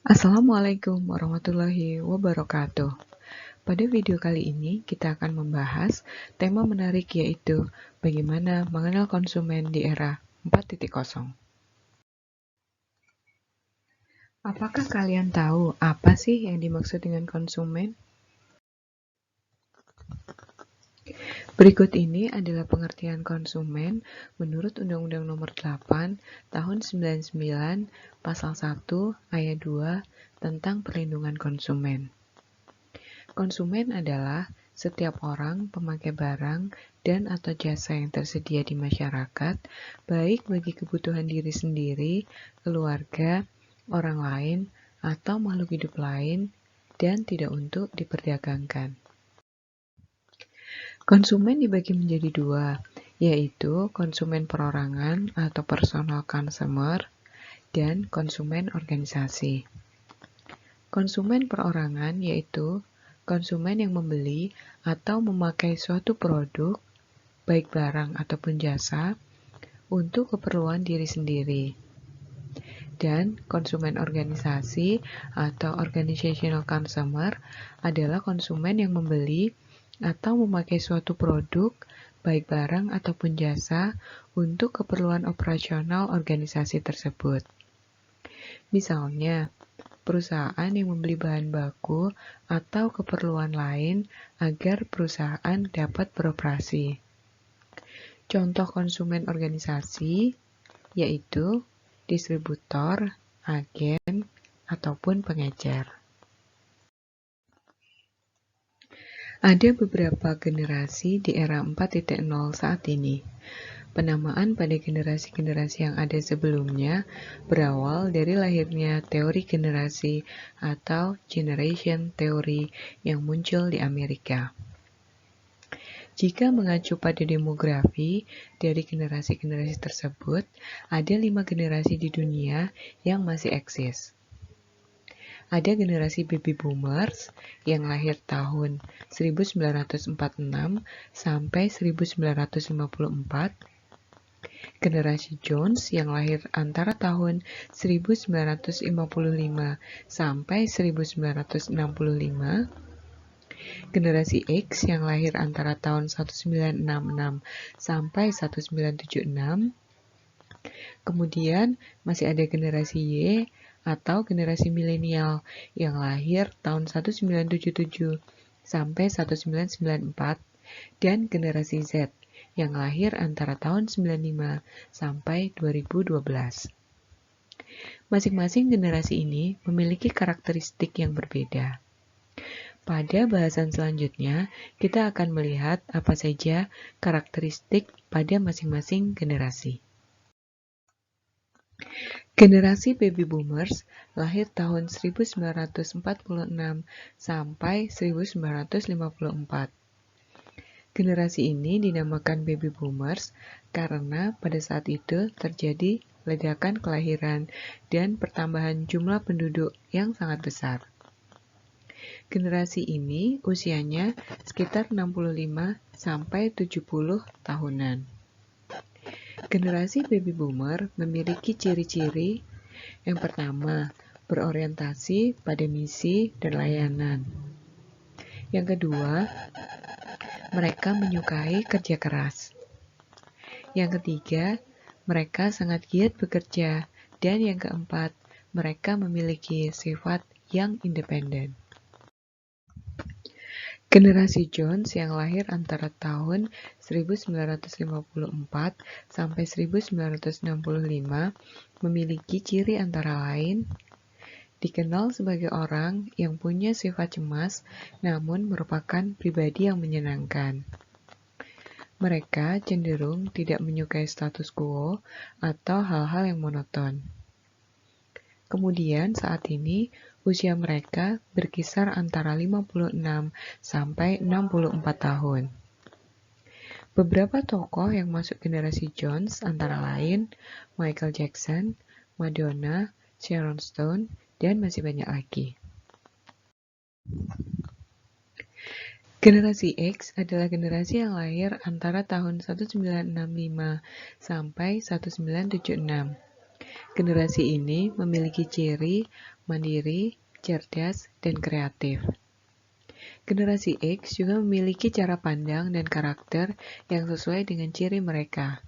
Assalamualaikum warahmatullahi wabarakatuh. Pada video kali ini kita akan membahas tema menarik yaitu bagaimana mengenal konsumen di era 4.0. Apakah kalian tahu apa sih yang dimaksud dengan konsumen? Berikut ini adalah pengertian konsumen menurut Undang-Undang Nomor 8 Tahun 99 Pasal 1 Ayat 2 tentang perlindungan konsumen. Konsumen adalah setiap orang pemakai barang dan atau jasa yang tersedia di masyarakat, baik bagi kebutuhan diri sendiri, keluarga, orang lain, atau makhluk hidup lain, dan tidak untuk diperdagangkan. Konsumen dibagi menjadi dua, yaitu konsumen perorangan atau personal consumer dan konsumen organisasi. Konsumen perorangan yaitu konsumen yang membeli atau memakai suatu produk, baik barang ataupun jasa, untuk keperluan diri sendiri. Dan konsumen organisasi atau organizational consumer adalah konsumen yang membeli atau memakai suatu produk, baik barang ataupun jasa, untuk keperluan operasional organisasi tersebut. Misalnya, perusahaan yang membeli bahan baku atau keperluan lain agar perusahaan dapat beroperasi. Contoh konsumen organisasi yaitu distributor, agen, ataupun pengecer. Ada beberapa generasi di era 4.0 saat ini. Penamaan pada generasi-generasi yang ada sebelumnya berawal dari lahirnya teori generasi atau generation theory yang muncul di Amerika. Jika mengacu pada demografi dari generasi-generasi tersebut, ada 5 generasi di dunia yang masih eksis. Ada generasi baby boomers yang lahir tahun 1946 sampai 1954, generasi Jones yang lahir antara tahun 1955 sampai 1965, generasi X yang lahir antara tahun 1966 sampai 1976, kemudian masih ada generasi Y atau generasi milenial yang lahir tahun 1977 sampai 1994, dan generasi Z yang lahir antara tahun 95 sampai 2012. Masing-masing generasi ini memiliki karakteristik yang berbeda. Pada bahasan selanjutnya, kita akan melihat apa saja karakteristik pada masing-masing generasi. Generasi baby boomers lahir tahun 1946 sampai 1954. Generasi ini dinamakan baby boomers karena pada saat itu terjadi ledakan kelahiran dan pertambahan jumlah penduduk yang sangat besar. Generasi ini usianya sekitar 65 sampai 70 tahunan. Generasi baby boomer memiliki ciri-ciri. Yang pertama, berorientasi pada misi dan layanan. Yang kedua, mereka menyukai kerja keras. Yang ketiga, mereka sangat giat bekerja. Dan yang keempat, mereka memiliki sifat yang independen. Generasi Jones yang lahir antara tahun 1954 sampai 1965 memiliki ciri antara lain: dikenal sebagai orang yang punya sifat cemas namun merupakan pribadi yang menyenangkan. Mereka cenderung tidak menyukai status quo atau hal-hal yang monoton. Kemudian saat ini usia mereka berkisar antara 56 sampai 64 tahun. Beberapa tokoh yang masuk generasi Jones antara lain Michael Jackson, Madonna, Sharon Stone, dan masih banyak lagi. Generasi X adalah generasi yang lahir antara tahun 1965 sampai 1976. Generasi ini memiliki ciri mandiri, cerdas, dan kreatif. Generasi X juga memiliki cara pandang dan karakter yang sesuai dengan ciri mereka.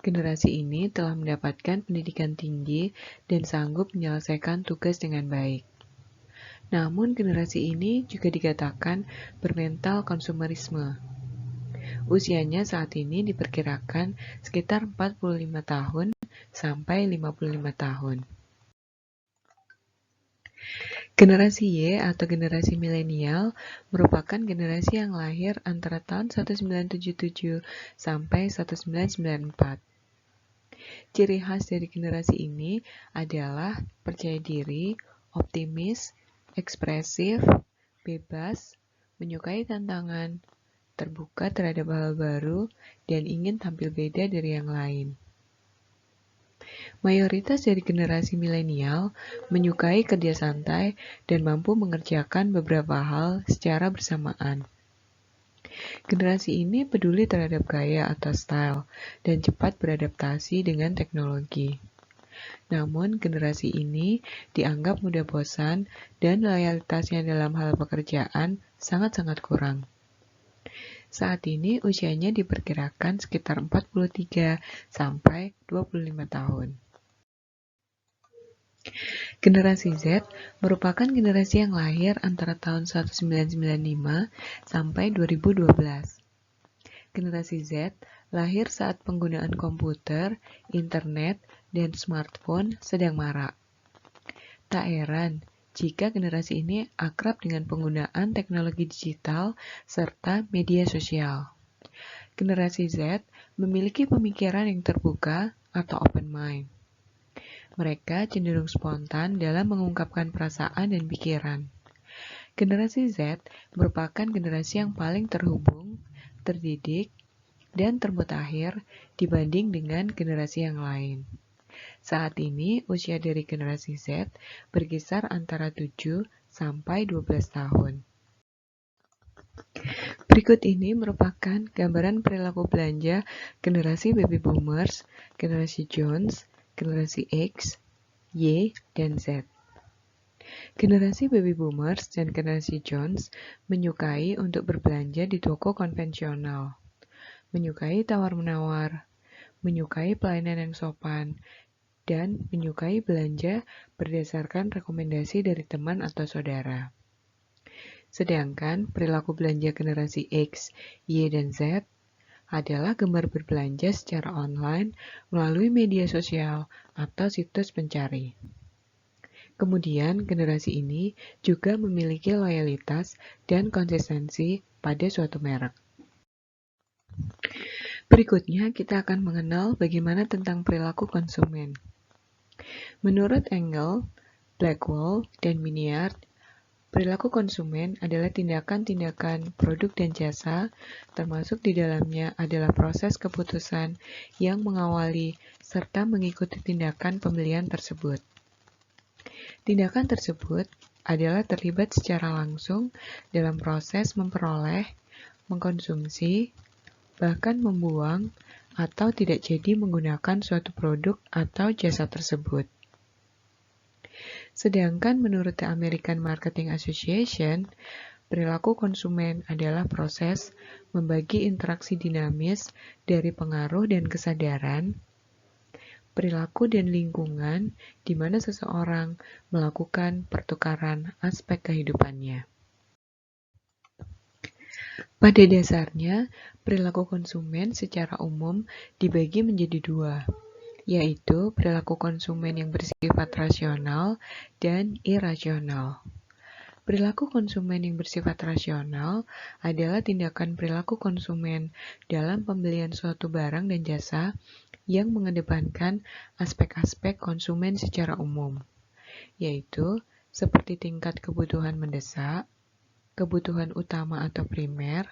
Generasi ini telah mendapatkan pendidikan tinggi dan sanggup menyelesaikan tugas dengan baik. Namun generasi ini juga dikatakan bermental konsumerisme. Usianya saat ini diperkirakan sekitar 45 tahun sampai 55 tahun. Generasi Y atau generasi milenial merupakan generasi yang lahir antara tahun 1977 sampai 1994. Ciri khas dari generasi ini adalah percaya diri, optimis, ekspresif, bebas, menyukai tantangan, terbuka terhadap hal baru, dan ingin tampil beda dari yang lain. Mayoritas dari generasi milenial menyukai kerja santai dan mampu mengerjakan beberapa hal secara bersamaan. Generasi ini peduli terhadap gaya atau style dan cepat beradaptasi dengan teknologi. Namun, generasi ini dianggap mudah bosan dan loyalitasnya dalam hal pekerjaan sangat-sangat kurang. Saat ini usianya diperkirakan sekitar 43 sampai 25 tahun. Generasi Z merupakan generasi yang lahir antara tahun 1995 sampai 2012. Generasi Z lahir saat penggunaan komputer, internet, dan smartphone sedang marak. Tak heran jika generasi ini akrab dengan penggunaan teknologi digital serta media sosial. Generasi Z memiliki pemikiran yang terbuka atau open mind. Mereka cenderung spontan dalam mengungkapkan perasaan dan pikiran. Generasi Z merupakan generasi yang paling terhubung, terdidik, dan termutakhir dibanding dengan generasi yang lain. Saat ini, usia dari generasi Z berkisar antara 7 sampai 12 tahun. Berikut ini merupakan gambaran perilaku belanja generasi baby boomers, generasi Jones, generasi X, Y, dan Z. Generasi baby boomers dan generasi Jones menyukai untuk berbelanja di toko konvensional, menyukai tawar-menawar, menyukai pelayanan yang sopan, dan menyukai belanja berdasarkan rekomendasi dari teman atau saudara. Sedangkan perilaku belanja generasi X, Y, dan Z adalah gemar berbelanja secara online melalui media sosial atau situs pencari. Kemudian, generasi ini juga memiliki loyalitas dan konsistensi pada suatu merek. Berikutnya, kita akan mengenal bagaimana tentang perilaku konsumen. Menurut Engel, Blackwell, dan Miniard, perilaku konsumen adalah tindakan-tindakan produk dan jasa, termasuk di dalamnya adalah proses keputusan yang mengawali serta mengikuti tindakan pembelian tersebut. Tindakan tersebut adalah terlibat secara langsung dalam proses memperoleh, mengkonsumsi, bahkan membuang, atau tidak jadi menggunakan suatu produk atau jasa tersebut. Sedangkan menurut The American Marketing Association, perilaku konsumen adalah proses membagi interaksi dinamis dari pengaruh dan kesadaran, perilaku dan lingkungan di mana seseorang melakukan pertukaran aspek kehidupannya. Pada dasarnya, perilaku konsumen secara umum dibagi menjadi dua, yaitu perilaku konsumen yang bersifat rasional dan irasional. Perilaku konsumen yang bersifat rasional adalah tindakan perilaku konsumen dalam pembelian suatu barang dan jasa yang mengedepankan aspek-aspek konsumen secara umum, yaitu seperti tingkat kebutuhan mendesak, kebutuhan utama atau primer,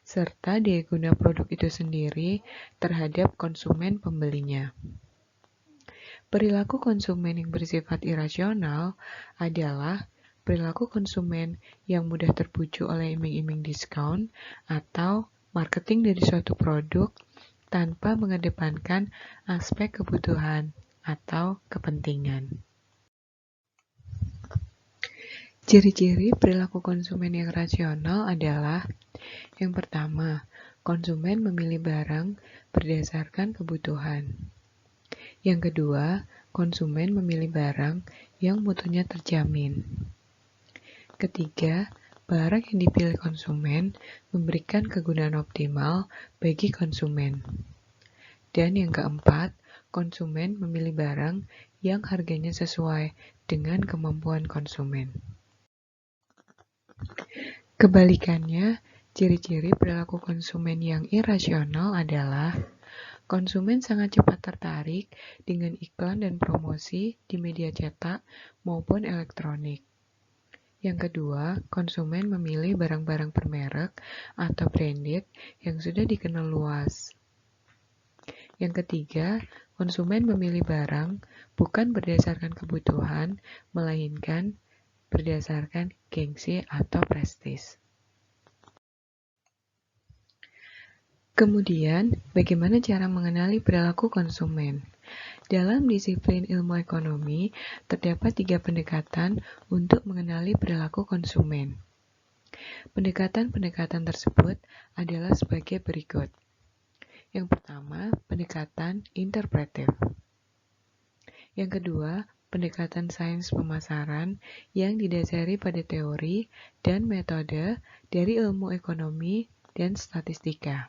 serta daya guna produk itu sendiri terhadap konsumen pembelinya. Perilaku konsumen yang bersifat irasional adalah perilaku konsumen yang mudah terbujuk oleh iming-iming diskon atau marketing dari suatu produk tanpa mengedepankan aspek kebutuhan atau kepentingan. Ciri-ciri perilaku konsumen yang rasional adalah: yang pertama, konsumen memilih barang berdasarkan kebutuhan. Yang kedua, konsumen memilih barang yang mutunya terjamin. Ketiga, barang yang dipilih konsumen memberikan kegunaan optimal bagi konsumen. Dan yang keempat, konsumen memilih barang yang harganya sesuai dengan kemampuan konsumen. Kebalikannya, ciri-ciri perilaku konsumen yang irasional adalah: konsumen sangat cepat tertarik dengan iklan dan promosi di media cetak maupun elektronik. Yang kedua, konsumen memilih barang-barang bermerek atau branded yang sudah dikenal luas. Yang ketiga, konsumen memilih barang bukan berdasarkan kebutuhan, melainkan berdasarkan gengsi atau prestis. Kemudian, bagaimana cara mengenali perilaku konsumen? Dalam disiplin ilmu ekonomi, terdapat 3 pendekatan untuk mengenali perilaku konsumen. Pendekatan-pendekatan tersebut adalah sebagai berikut. Yang pertama, pendekatan interpretif. Yang kedua, pendekatan sains pemasaran yang didasari pada teori dan metode dari ilmu ekonomi dan statistika.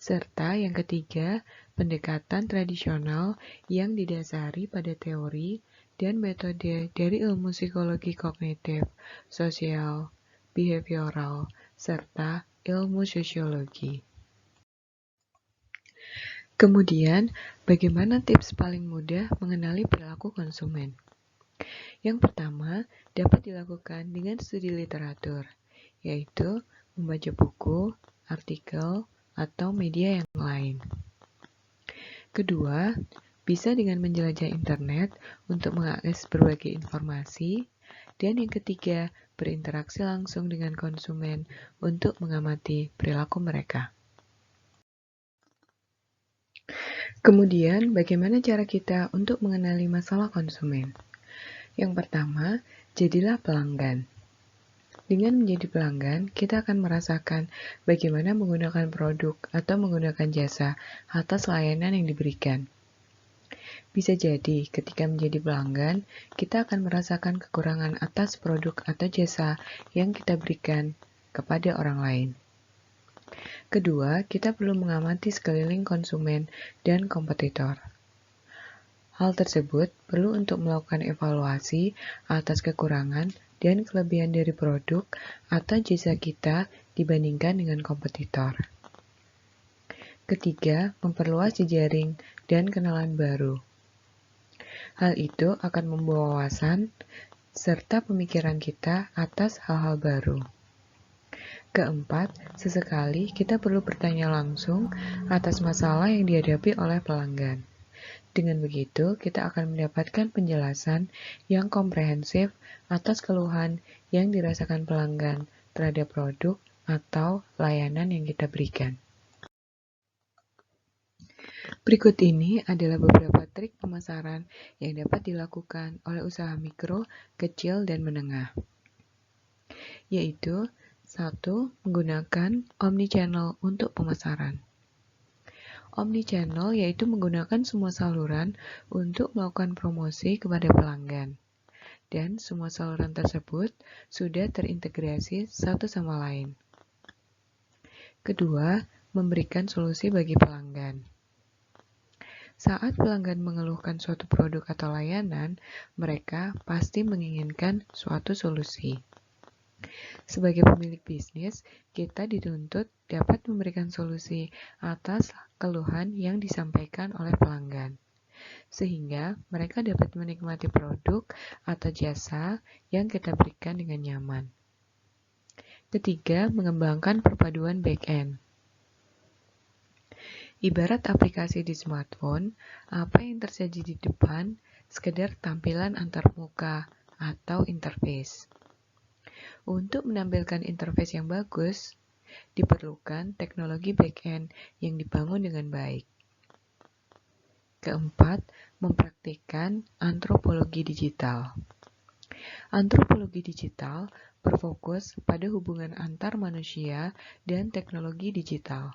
Serta yang ketiga, pendekatan tradisional yang didasari pada teori dan metode dari ilmu psikologi kognitif, sosial, behavioral, serta ilmu sosiologi. Kemudian, bagaimana tips paling mudah mengenali perilaku konsumen? Yang pertama, dapat dilakukan dengan studi literatur, yaitu membaca buku, artikel, atau media yang lain. Kedua, bisa dengan menjelajah internet untuk mengakses berbagai informasi. Dan yang ketiga, berinteraksi langsung dengan konsumen untuk mengamati perilaku mereka. Kemudian, bagaimana cara kita untuk mengenali masalah konsumen? Yang pertama, jadilah pelanggan. Dengan menjadi pelanggan, kita akan merasakan bagaimana menggunakan produk atau menggunakan jasa atas layanan yang diberikan. Bisa jadi, ketika menjadi pelanggan, kita akan merasakan kekurangan atas produk atau jasa yang kita berikan kepada orang lain. Kedua, kita perlu mengamati sekeliling konsumen dan kompetitor. Hal tersebut perlu untuk melakukan evaluasi atas kekurangan dan kelebihan dari produk atau jasa kita dibandingkan dengan kompetitor. Ketiga, memperluas jejaring dan kenalan baru. Hal itu akan membawa wawasan serta pemikiran kita atas hal-hal baru. Keempat, sesekali kita perlu bertanya langsung atas masalah yang dihadapi oleh pelanggan. Dengan begitu, kita akan mendapatkan penjelasan yang komprehensif atas keluhan yang dirasakan pelanggan terhadap produk atau layanan yang kita berikan. Berikut ini adalah beberapa trik pemasaran yang dapat dilakukan oleh usaha mikro, kecil, dan menengah. Yaitu, 1. Menggunakan omnichannel untuk pemasaran. Omnichannel yaitu menggunakan semua saluran untuk melakukan promosi kepada pelanggan. Dan semua saluran tersebut sudah terintegrasi satu sama lain. Kedua, memberikan solusi bagi pelanggan. Saat pelanggan mengeluhkan suatu produk atau layanan, mereka pasti menginginkan suatu solusi. Sebagai pemilik bisnis, kita dituntut dapat memberikan solusi atas keluhan yang disampaikan oleh pelanggan, sehingga mereka dapat menikmati produk atau jasa yang kita berikan dengan nyaman. Ketiga, mengembangkan perpaduan back-end. Ibarat aplikasi di smartphone, apa yang tersaji di depan sekedar tampilan antarmuka atau interface. Untuk menampilkan interface yang bagus, diperlukan teknologi back-end yang dibangun dengan baik. Keempat, mempraktikkan antropologi digital. Antropologi digital berfokus pada hubungan antar manusia dan teknologi digital.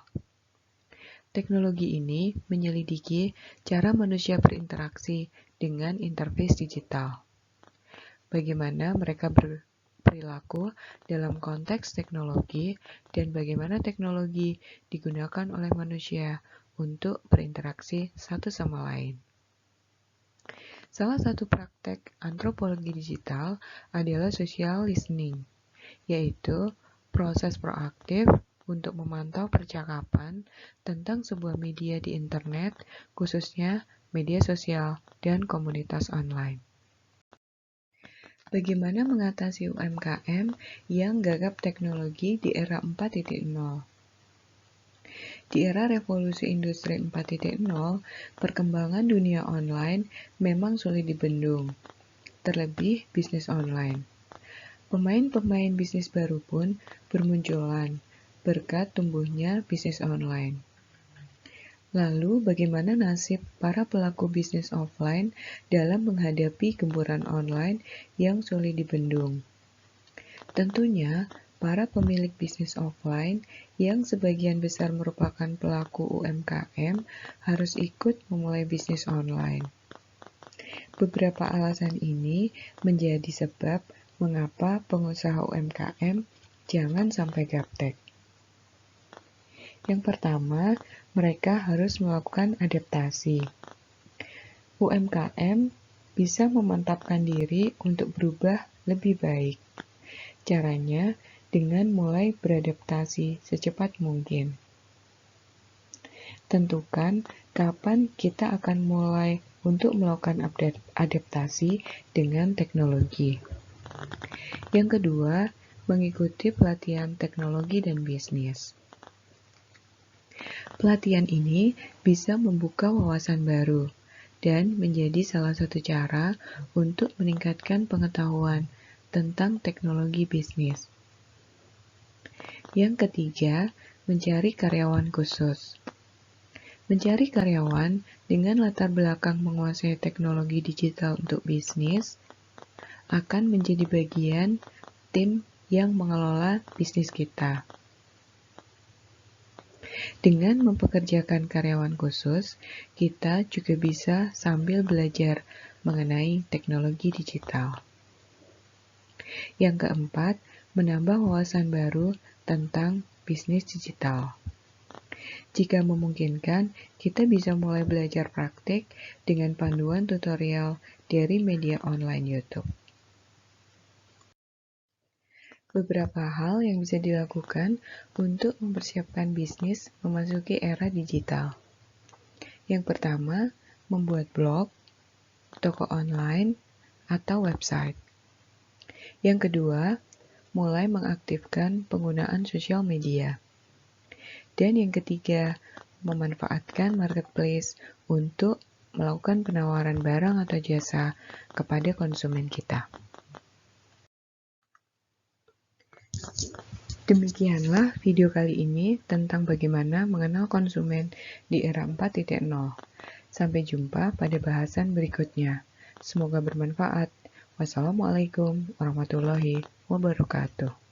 Teknologi ini menyelidiki cara manusia berinteraksi dengan interface digital. Bagaimana mereka berperilaku dalam konteks teknologi dan bagaimana teknologi digunakan oleh manusia untuk berinteraksi satu sama lain. Salah satu praktek antropologi digital adalah social listening, yaitu proses proaktif untuk memantau percakapan tentang sebuah media di internet, khususnya media sosial dan komunitas online. Bagaimana mengatasi UMKM yang gagap teknologi di era 4.0? Di era revolusi industri 4.0, perkembangan dunia online memang sulit dibendung, terlebih bisnis online. Pemain-pemain bisnis baru pun bermunculan berkat tumbuhnya bisnis online. Lalu, bagaimana nasib para pelaku bisnis offline dalam menghadapi gempuran online yang sulit dibendung? Tentunya, para pemilik bisnis offline yang sebagian besar merupakan pelaku UMKM harus ikut memulai bisnis online. Beberapa alasan ini menjadi sebab mengapa pengusaha UMKM jangan sampai gaptek. Yang pertama, mereka harus melakukan adaptasi. UMKM bisa memantapkan diri untuk berubah lebih baik. Caranya dengan mulai beradaptasi secepat mungkin. Tentukan kapan kita akan mulai untuk melakukan adaptasi dengan teknologi. Yang kedua, mengikuti pelatihan teknologi dan bisnis. Pelatihan ini bisa membuka wawasan baru dan menjadi salah satu cara untuk meningkatkan pengetahuan tentang teknologi bisnis. Yang ketiga, mencari karyawan khusus. Mencari karyawan dengan latar belakang menguasai teknologi digital untuk bisnis akan menjadi bagian tim yang mengelola bisnis kita. Dengan mempekerjakan karyawan khusus, kita juga bisa sambil belajar mengenai teknologi digital. Yang keempat, menambah wawasan baru tentang bisnis digital. Jika memungkinkan, kita bisa mulai belajar praktik dengan panduan tutorial dari media online YouTube. Beberapa hal yang bisa dilakukan untuk mempersiapkan bisnis memasuki era digital. Yang pertama, membuat blog, toko online, atau website. Yang kedua, mulai mengaktifkan penggunaan sosial media. Dan yang ketiga, memanfaatkan marketplace untuk melakukan penawaran barang atau jasa kepada konsumen kita. Demikianlah video kali ini tentang bagaimana mengenal konsumen di era 4.0. Sampai jumpa pada bahasan berikutnya. Semoga bermanfaat. Wassalamualaikum warahmatullahi wabarakatuh.